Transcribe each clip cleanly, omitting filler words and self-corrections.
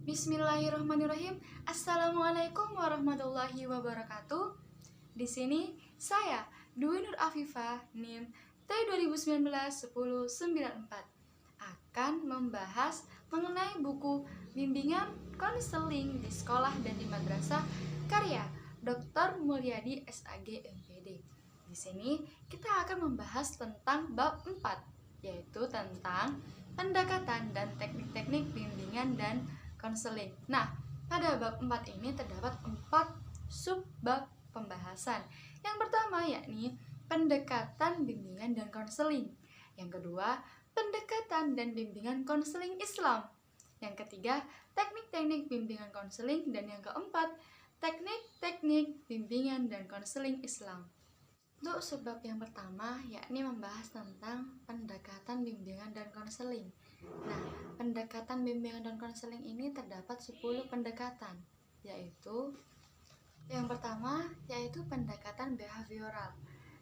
Bismillahirrahmanirrahim. Assalamualaikum warahmatullahi wabarakatuh. Di sini saya Dwi Nur Afifah NIM T2019-1094 akan membahas mengenai buku bimbingan konseling di sekolah dan di madrasah karya Dr. Mulyadi SAG MPD. Di sini kita akan membahas tentang bab 4, yaitu tentang pendekatan dan teknik-teknik bimbingan dan konseling. Nah, pada bab 4 ini terdapat 4 subbab pembahasan. Yang pertama yakni pendekatan bimbingan dan konseling. Yang kedua, pendekatan dan bimbingan konseling Islam. Yang ketiga, teknik-teknik bimbingan konseling, dan yang keempat, teknik-teknik bimbingan dan konseling Islam. Untuk sebab yang pertama yakni membahas tentang pendekatan bimbingan dan konseling. Nah, pendekatan bimbingan dan konseling ini terdapat 10 pendekatan, yaitu yang pertama yaitu pendekatan behavioral.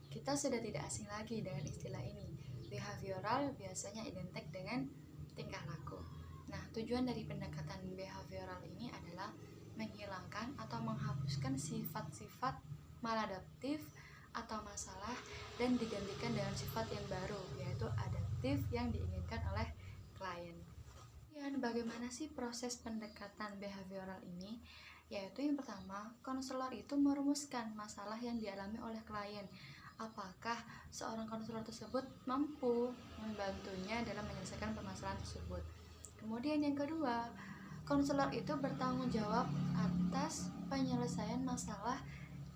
Kita sudah tidak asing lagi dengan istilah ini. Behavioral biasanya identik dengan tingkah laku. Nah, tujuan dari pendekatan behavioral ini adalah menghilangkan atau menghapuskan sifat-sifat maladaptif atau masalah dan digantikan dengan sifat yang baru, yaitu adaptif yang diinginkan oleh klien. Dan bagaimana sih proses pendekatan behavioral ini? Yaitu yang pertama, konselor itu merumuskan masalah yang dialami oleh klien. Apakah seorang konselor tersebut mampu membantunya dalam menyelesaikan permasalahan tersebut? Kemudian yang kedua, konselor itu bertanggung jawab atas penyelesaian masalah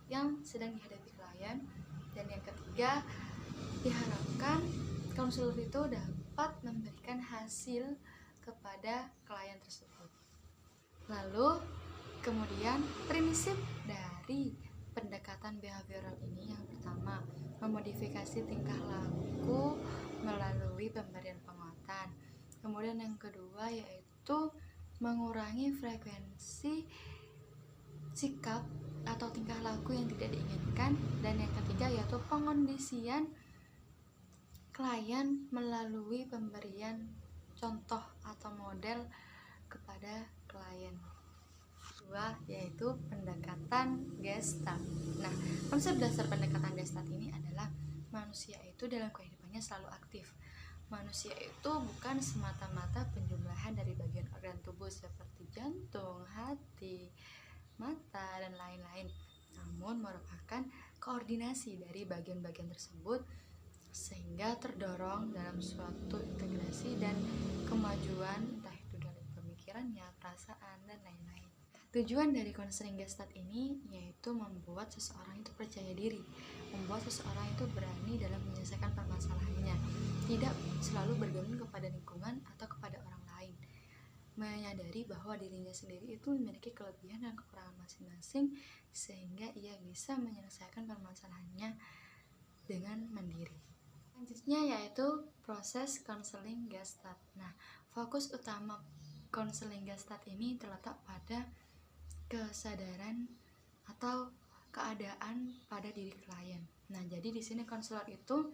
yang sedang dihadapi klien. Dan yang ketiga, diharapkan konselor itu dapat memberikan hasil kepada klien tersebut. Lalu kemudian prinsip dari pendekatan behavioral ini yang pertama, memodifikasi tingkah laku melalui pemberian penguatan. Kemudian yang kedua yaitu mengurangi frekuensi sikap atau tingkah laku yang tidak diinginkan. Dan yang ketiga yaitu pengondisian klien melalui pemberian contoh atau model kepada klien. Kedua yaitu pendekatan Gestalt. Nah, konsep dasar pendekatan Gestalt ini adalah manusia itu dalam kehidupannya selalu aktif. Manusia itu bukan semata-mata penjumlahan dari bagian organ tubuh seperti jantung, hati, mata, dan lain-lain, namun merupakan koordinasi dari bagian-bagian tersebut sehingga terdorong dalam suatu integrasi dan kemajuan, entah itu dalam pemikirannya, perasaan, dan lain-lain. Tujuan dari konseling Gestalt ini yaitu membuat seseorang itu percaya diri, membuat seseorang itu berani dalam menyelesaikan permasalahannya, tidak selalu bergantung kepada lingkungan atau kepada orang lain, menyadari bahwa dirinya sendiri itu memiliki kelebihan dan kekurangan masing-masing sehingga ia bisa menyelesaikan permasalahannya dengan mandiri. Selanjutnya yaitu proses konseling Gestalt. Nah, fokus utama konseling Gestalt ini terletak pada kesadaran atau keadaan pada diri klien. Nah, jadi di sini konselor itu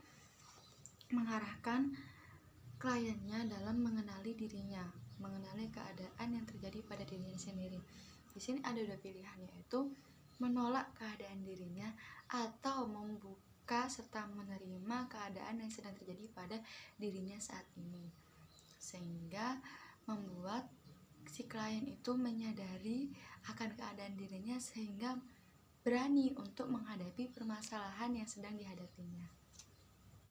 mengarahkan kliennya dalam mengenali dirinya, mengenali keadaan yang terjadi pada dirinya sendiri. Di sini ada dua pilihan, yaitu menolak keadaan dirinya atau membuka serta menerima keadaan yang sedang terjadi pada dirinya saat ini, sehingga membuat si klien itu menyadari akan keadaan dirinya sehingga berani untuk menghadapi permasalahan yang sedang dihadapinya.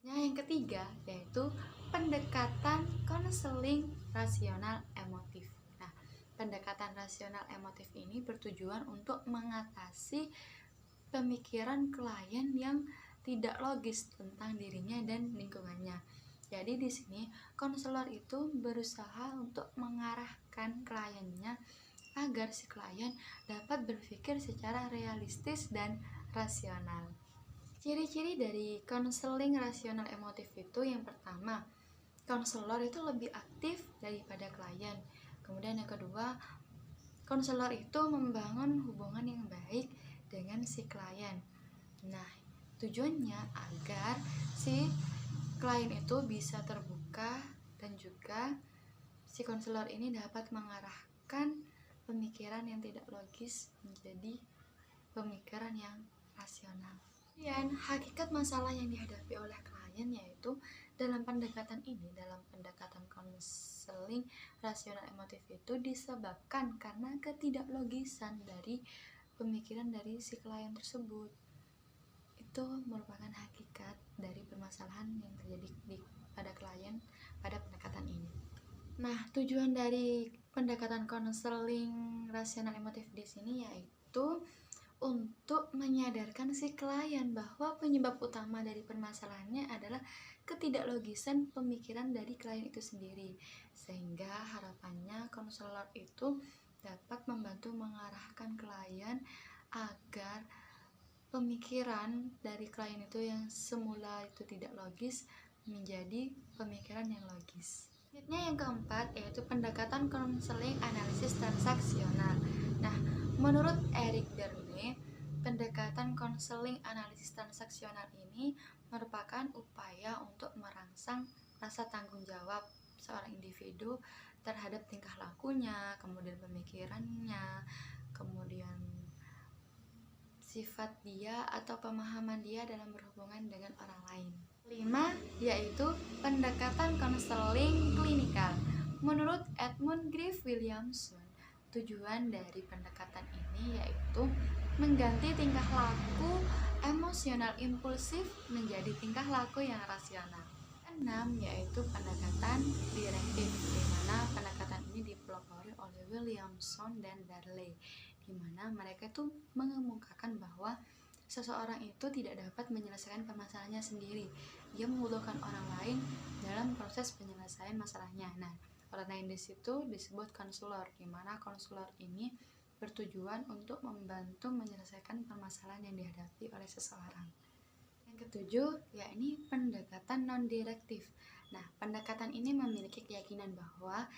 Nah, yang ketiga yaitu pendekatan konseling rasional emotif. Nah, pendekatan rasional emotif ini bertujuan untuk mengatasi pemikiran klien yang tidak logis tentang dirinya dan lingkungannya. Jadi di sini konselor itu berusaha untuk mengarahkan kliennya agar si klien dapat berpikir secara realistis dan rasional. Ciri-ciri dari konseling rasional emotif itu yang pertama, konselor itu lebih aktif daripada klien. Kemudian yang kedua, konselor itu membangun hubungan yang baik dengan si klien. Nah, tujuannya agar si klien itu bisa terbuka peka dan juga si konselor ini dapat mengarahkan pemikiran yang tidak logis menjadi pemikiran yang rasional. Kemudian hakikat masalah yang dihadapi oleh klien yaitu dalam pendekatan konseling rasional emotif itu disebabkan karena ketidaklogisan dari pemikiran dari si klien tersebut. Itu merupakan hakikat dari permasalahan yang terjadi pada klien pada pendekatan ini. Nah, tujuan dari pendekatan konseling rasional emotif di sini yaitu untuk menyadarkan si klien bahwa penyebab utama dari permasalahannya adalah ketidaklogisan pemikiran dari klien itu sendiri, sehingga harapannya konselor itu dapat membantu mengarahkan klien agar pemikiran dari klien itu yang semula itu tidak logis menjadi pemikiran yang logis. Selanjutnya yang keempat yaitu pendekatan konseling analisis transaksional. Nah, menurut Eric Derne, pendekatan konseling analisis transaksional ini merupakan upaya untuk merangsang rasa tanggung jawab seorang individu terhadap tingkah lakunya, kemudian pemikirannya, kemudian sifat dia atau pemahaman dia dalam berhubungan dengan orang lain. 5. Yaitu pendekatan konseling klinikal. Menurut Edmund Griff Williamson, tujuan dari pendekatan ini yaitu mengganti tingkah laku emosional impulsif menjadi tingkah laku yang rasional. 6. Yaitu pendekatan direktif, di mana pendekatan ini dipelopori oleh Williamson dan Darley, di mana mereka itu mengemukakan bahwa seseorang itu tidak dapat menyelesaikan permasalahannya sendiri. Dia membutuhkan orang lain dalam proses penyelesaian masalahnya. Nah, orang lain di situ disebut konselor, di mana konselor ini bertujuan untuk membantu menyelesaikan permasalahan yang dihadapi oleh seseorang. Yang ketujuh, yakni pendekatan non-direktif. Nah, pendekatan ini memiliki keyakinan bahwa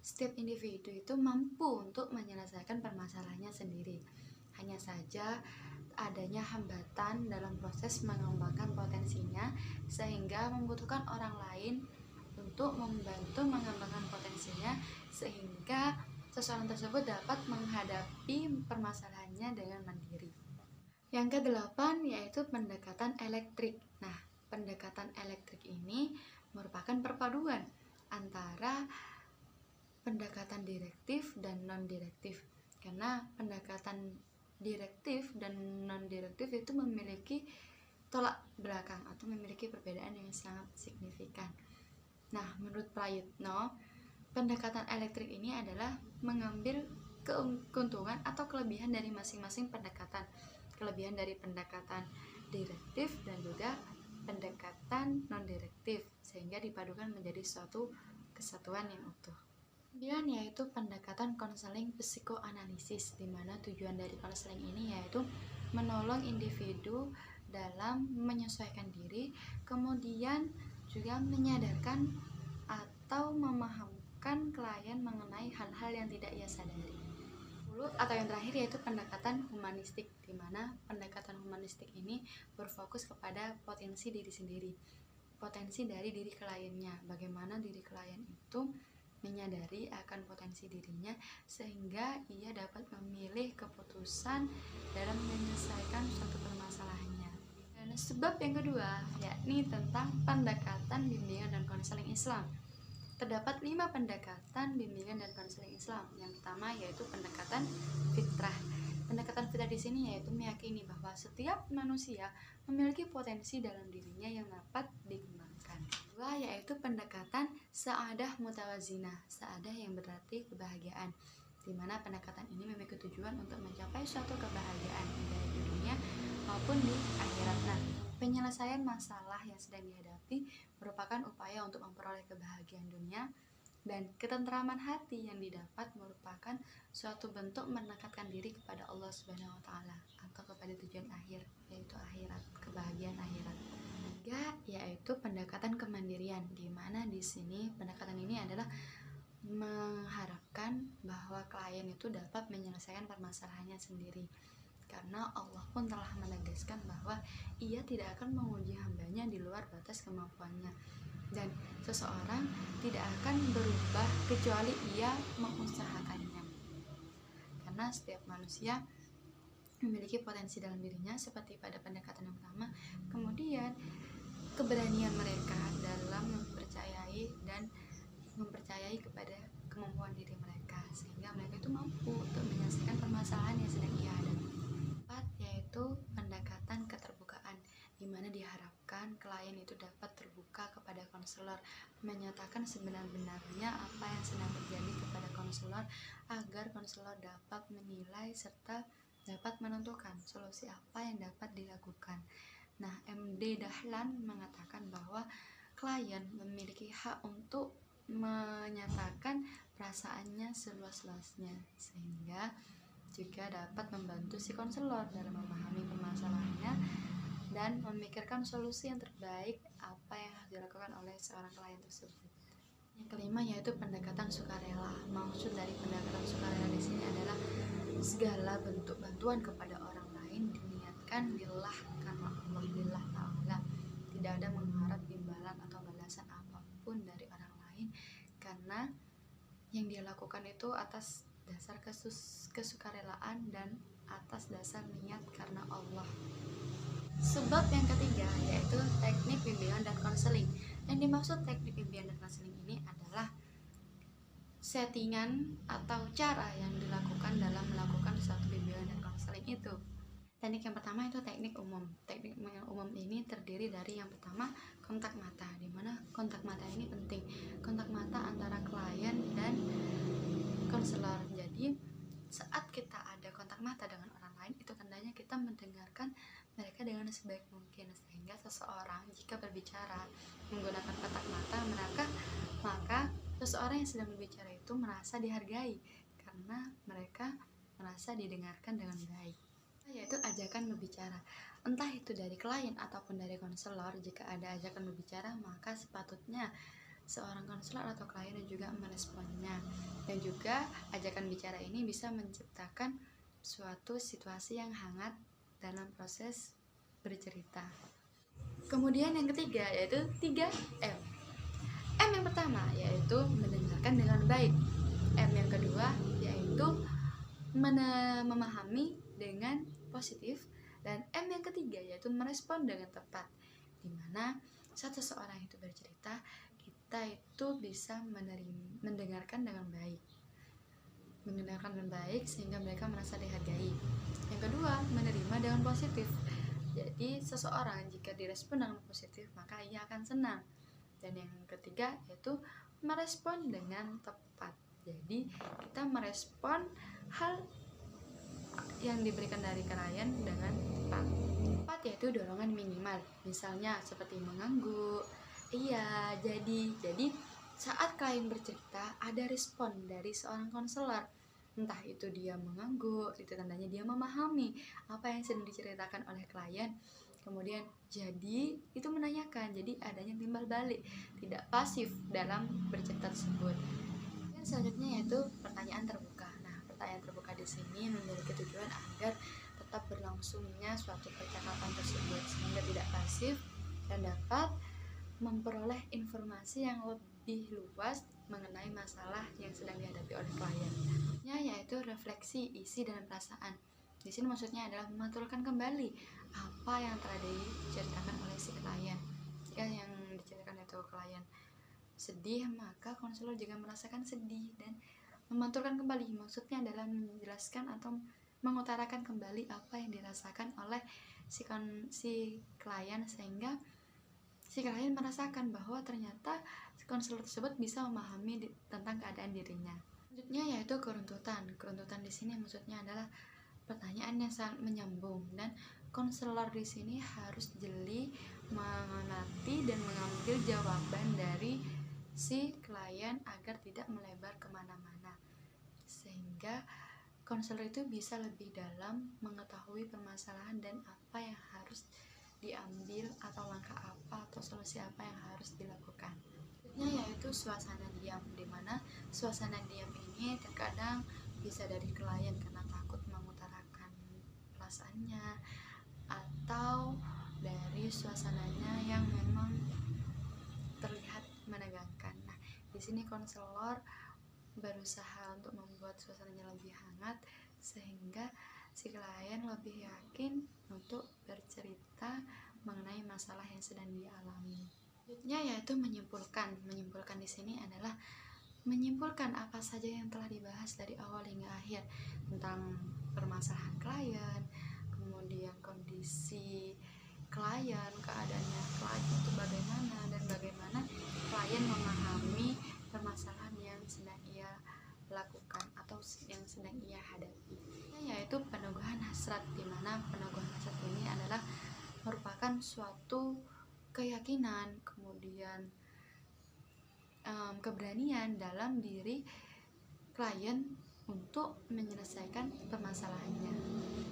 setiap individu itu mampu untuk menyelesaikan permasalahannya sendiri. Hanya saja adanya hambatan dalam proses mengembangkan potensinya, sehingga membutuhkan orang lain untuk membantu mengembangkan potensinya, sehingga seseorang tersebut dapat menghadapi permasalahannya dengan mandiri. Yang kedelapan yaitu pendekatan elektrik. Nah, pendekatan elektrik ini merupakan perpaduan antara pendekatan direktif dan non-direktif, karena pendekatan direktif dan non-direktif itu memiliki tolak belakang atau memiliki perbedaan yang sangat signifikan. Nah, menurut Prayitno, pendekatan elektrik ini adalah mengambil keuntungan atau kelebihan dari masing-masing pendekatan, kelebihan dari pendekatan direktif dan juga pendekatan non-direktif, sehingga dipadukan menjadi suatu kesatuan yang utuh. 9 yaitu pendekatan konseling psikoanalisis, di mana tujuan dari konseling ini yaitu menolong individu dalam menyesuaikan diri, kemudian juga menyadarkan atau memahamkan klien mengenai hal-hal yang tidak ia sadari. 10 atau yang terakhir yaitu pendekatan humanistik, di mana pendekatan humanistik ini berfokus kepada potensi diri sendiri, potensi dari diri kliennya, bagaimana diri klien itu menyadari akan potensi dirinya sehingga ia dapat memilih keputusan dalam menyelesaikan suatu permasalahannya. Dan sebab yang kedua yakni tentang pendekatan bimbingan dan konseling Islam. Terdapat 5 pendekatan bimbingan dan konseling Islam. Yang pertama yaitu pendekatan fitrah. Pendekatan fitrah di sini yaitu meyakini bahwa setiap manusia memiliki potensi dalam dirinya yang dapat dikembangkan. Kedua yaitu pendekatan sa'adah mutawazinah. Sa'adah yang berarti kebahagiaan, di mana pendekatan ini memiliki tujuan untuk mencapai suatu kebahagiaan baik di dunia maupun di akhirat. Nah, penyelesaian masalah yang sedang dihadapi merupakan upaya untuk memperoleh kebahagiaan dunia, dan ketentraman hati yang didapat merupakan suatu bentuk mendekatkan diri kepada Allah Subhanahu wa taala atau kepada tujuan akhir, yaitu akhirat, kebahagiaan akhirat. 3 yaitu pendekatan kemandirian, di mana di sini pendekatan ini adalah mengharapkan bahwa klien itu dapat menyelesaikan permasalahannya sendiri. karena Allah pun telah menegaskan bahwa Ia tidak akan menguji hambanya di luar batas kemampuannya, dan seseorang tidak akan berubah kecuali ia mengusahakannya, karena setiap manusia memiliki potensi dalam dirinya seperti pada pendekatan yang pertama. Kemudian keberanian mereka dalam mempercayai kepada kemampuan diri mereka, sehingga mereka itu mampu untuk menyelesaikan permasalahan yang sedang ia hadapi. Empat, yaitu pendekatan keterbukaan, di mana diharapkan klien itu dapat terbuka kepada konselor, menyatakan sebenar-benarnya apa yang sedang terjadi kepada konselor, agar konselor dapat menilai serta dapat menentukan solusi apa yang dapat dilakukan. Nah, MD Dahlan mengatakan bahwa klien memiliki hak untuk menyatakan perasaannya seluas-luasnya, sehingga juga dapat membantu si konselor dalam memahami permasalahannya dan memikirkan solusi yang terbaik apa yang harus dilakukan oleh seorang klien tersebut. Yang kelima yaitu pendekatan sukarela. Maksud dari pendekatan sukarela di sini adalah segala bentuk bantuan kepada orang lain diniatkan lillah, karena Allah lillah ta'ala, tidak ada mengharap imbalan atau balasan apapun dari orang lain, karena yang dia lakukan itu atas dasar kesukarelaan dan atas dasar niat karena Allah. Sebab yang ketiga yaitu teknik bimbingan dan konseling. Yang dimaksud teknik bimbingan dan konseling ini adalah settingan atau cara yang dilakukan dalam melakukan suatu bimbingan dan konseling itu. Teknik yang pertama itu teknik umum. Teknik yang umum ini terdiri dari yang pertama kontak mata, di mana kontak mata ini penting. Kontak mata antara klien dan konselor. Jadi saat kita ada kontak mata dengan orang lain, itu tandanya kita mendengarkan mereka dengan sebaik mungkin, sehingga seseorang jika berbicara menggunakan kontak mata maka seseorang yang sedang berbicara itu merasa dihargai karena mereka merasa didengarkan dengan baik. Yaitu ajakan berbicara, entah itu dari klien ataupun dari konselor. Jika ada ajakan berbicara, maka sepatutnya seorang konselor atau klien juga meresponnya, dan juga ajakan bicara ini bisa menciptakan suatu situasi yang hangat dalam proses bercerita. Kemudian yang ketiga yaitu 3M. M yang pertama yaitu mendengarkan dengan baik. M yang kedua yaitu memahami dengan positif, dan M yang ketiga yaitu merespon dengan tepat, dimana saat seseorang itu bercerita, kita itu bisa mendengarkan dengan baik sehingga mereka merasa dihargai. Yang kedua, menerima dengan positif. Jadi seseorang jika direspon dengan positif maka ia akan senang. Dan yang ketiga yaitu merespon dengan tepat. Jadi kita merespon hal yang diberikan dari klien dengan tepat. Tepat yaitu dorongan minimal, misalnya seperti mengangguk, iya, jadi saat klien bercerita ada respon dari seorang konselor, entah itu dia mengangguk, itu tandanya dia memahami apa yang sedang diceritakan oleh klien. Kemudian jadi itu menanyakan, jadi adanya timbal balik, tidak pasif dalam bercerita tersebut. Dan selanjutnya yaitu pertanyaan terbuka. Nah, pertanyaan terbuka di sini memiliki tujuan agar tetap berlangsungnya suatu percakapan tersebut sehingga tidak pasif dan dapat memperoleh informasi yang lebih luas mengenai masalah yang sedang dihadapi oleh klien. Yaitu refleksi isi dan perasaan. Di sini maksudnya adalah mematurkan kembali apa yang telah diceritakan oleh si klien. Jika yang diceritakan itu klien sedih, maka konselor juga merasakan sedih dan mematurkan kembali. Maksudnya adalah menjelaskan atau mengutarakan kembali apa yang dirasakan oleh si klien, sehingga si klien merasakan bahwa ternyata konselor tersebut bisa memahami tentang keadaan dirinya. Selanjutnya yaitu keruntutan. Keruntutan di sini maksudnya adalah pertanyaan yang sangat menyambung, dan konselor di sini harus jeli mengamati dan mengambil jawaban dari si klien agar tidak melebar kemana-mana, sehingga konselor itu bisa lebih dalam mengetahui permasalahan dan apa yang harus diambil atau langkah apa atau solusi apa yang harus dilakukan. Selanjutnya yaitu suasana diam, dimana suasana diam ini terkadang bisa dari klien karena takut mengutarakan atasannya atau dari suasananya yang memang terlihat menegangkan. Nah, di sini konselor berusaha untuk membuat suasananya lebih hangat sehingga si klien lebih yakin untuk bercerita mengenai masalah yang sedang dialami. Selanjutnya yaitu menyimpulkan. Menyimpulkan di sini adalah menyimpulkan apa saja yang telah dibahas dari awal hingga akhir tentang permasalahan klien, kemudian kondisi klien, keadaannya klien itu bagaimana, dan bagaimana klien memahami permasalahan yang sedang ia lakukan atau yang sedang ia hadapi. Yaitu peneguhan hasrat, di mana peneguhan hasrat ini adalah merupakan suatu keyakinan, kemudian keberanian dalam diri klien untuk menyelesaikan permasalahannya.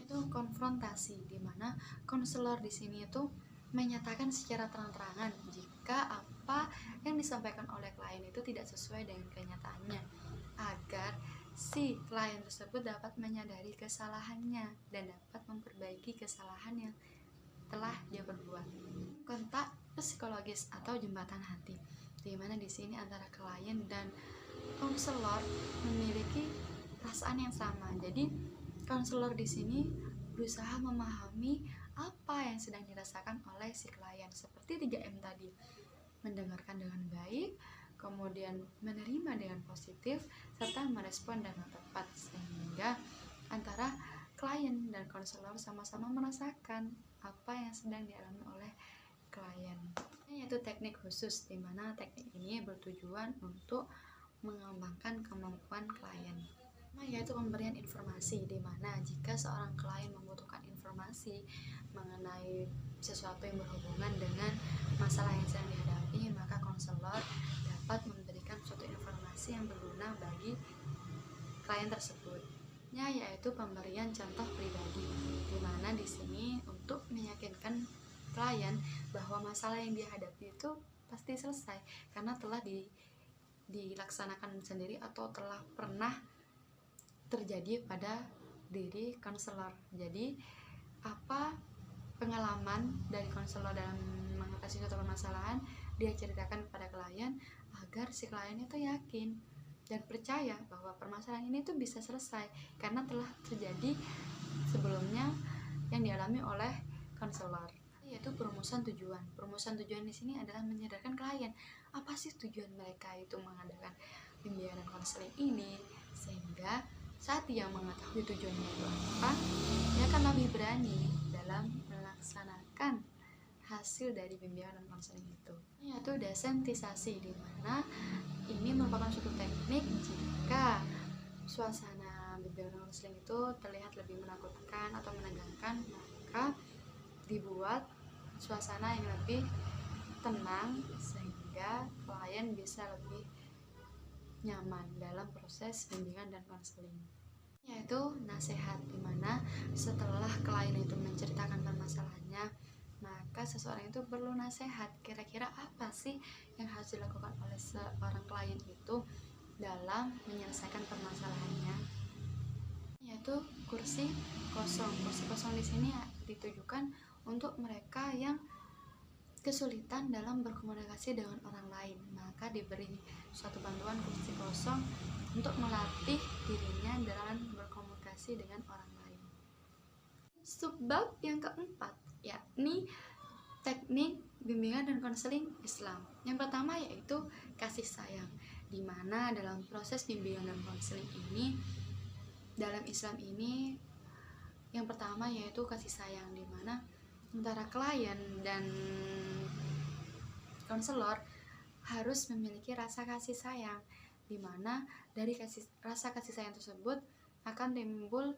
Itu konfrontasi, di mana konselor di sini itu menyatakan secara terang-terangan jika apa yang disampaikan oleh klien itu tidak sesuai dengan kenyataannya, agar si klien tersebut dapat menyadari kesalahannya dan dapat memperbaiki kesalahan yang telah dia perbuat. Kontak psikologis atau jembatan hati, di mana di sini antara klien dan konselor memiliki perasaan yang sama. Jadi konselor di sini berusaha memahami apa yang sedang dirasakan oleh si klien, seperti 3M tadi: mendengarkan dengan baik, kemudian menerima dengan positif, serta merespon dengan tepat, sehingga antara klien dan konselor sama-sama merasakan apa yang sedang dialami oleh klien. Yaitu teknik khusus, di mana teknik ini bertujuan untuk mengembangkan kemampuan klien. Yaitu pemberian informasi, di mana jika seorang klien membutuhkan informasi mengenai sesuatu yang berhubungan dengan masalah yang sedang dihadapi, maka konselor dapat memberikan suatu informasi yang berguna bagi klien tersebut. Yaitu pemberian contoh pribadi, di mana di sini untuk meyakinkan klien bahwa masalah yang dihadapi itu pasti selesai karena telah dilaksanakan sendiri atau telah pernah terjadi pada diri konselor. Jadi apa pengalaman dari konselor dalam mengatasi suatu permasalahan dia ceritakan kepada klien, agar si klien itu yakin dan percaya bahwa permasalahan ini tuh bisa selesai karena telah terjadi sebelumnya yang dialami oleh konselor. Yaitu perumusan tujuan. Perumusan tujuan di sini adalah menyadarkan klien apa sih tujuan mereka itu mengadakan bimbingan dan konseling ini, sehingga saat dia mengetahui tujuannya itu apa, dia akan lebih berani dalam melaksanakan hasil dari bimbingan dan konseling itu. Yaitu desensitisasi, di mana ini merupakan suatu teknik jika suasana bimbingan dan konseling itu terlihat lebih menakutkan atau menegangkan, maka dibuat suasana yang lebih tenang sehingga klien bisa lebih nyaman dalam proses bimbingan dan konseling. Yaitu nasihat, di mana setelah klien itu menceritakan permasalahannya, maka seseorang itu perlu nasihat kira-kira apa sih yang harus dilakukan oleh seorang klien itu dalam menyelesaikan permasalahannya. Yaitu kursi kosong. Kursi kosong di sini ditujukan untuk mereka yang kesulitan dalam berkomunikasi dengan orang lain, maka diberi suatu bantuan kursi kosong untuk melatih dirinya dalam berkomunikasi dengan orang lain. Subbab yang keempat, yakni teknik bimbingan dan konseling Islam. Yang pertama yaitu kasih sayang, di mana dalam proses bimbingan dan konseling ini, dalam Islam ini, yang pertama yaitu kasih sayang, di mana antara klien dan konselor harus memiliki rasa kasih sayang, di mana dari rasa kasih sayang tersebut akan timbul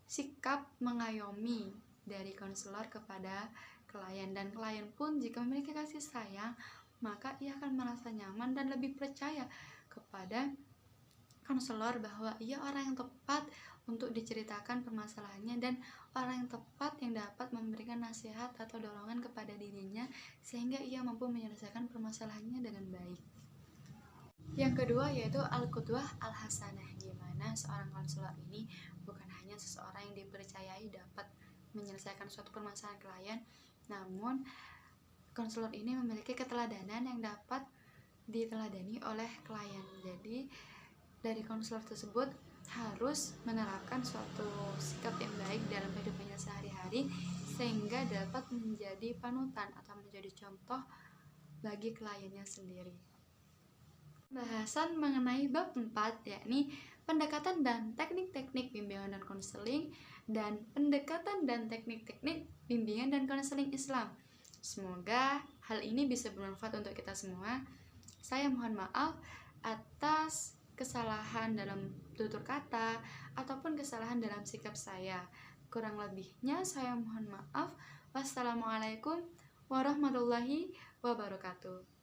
sikap mengayomi dari konselor kepada klien, dan klien pun jika memiliki kasih sayang maka ia akan merasa nyaman dan lebih percaya kepada konselor bahwa ia orang yang tepat untuk diceritakan permasalahannya dan orang yang tepat yang dapat memberikan nasihat atau dorongan kepada dirinya sehingga ia mampu menyelesaikan permasalahannya dengan baik. Yang kedua yaitu al-qudwah al-hasanah, di mana seorang konselor ini bukan hanya seseorang yang dipercayai dapat menyelesaikan suatu permasalahan klien, namun konselor ini memiliki keteladanan yang dapat diteladani oleh klien. Jadi dari konselor tersebut harus menerapkan suatu sikap yang baik dalam kehidupannya sehari-hari sehingga dapat menjadi panutan atau menjadi contoh bagi kliennya sendiri. Bahasan mengenai bab 4 yakni pendekatan dan teknik-teknik bimbingan dan konseling dan pendekatan dan teknik-teknik bimbingan dan konseling Islam. Semoga hal ini bisa bermanfaat untuk kita semua. Saya mohon maaf atas kesalahan dalam tutur kata ataupun kesalahan dalam sikap saya. Kurang lebihnya saya mohon maaf. Wassalamualaikum warahmatullahi wabarakatuh.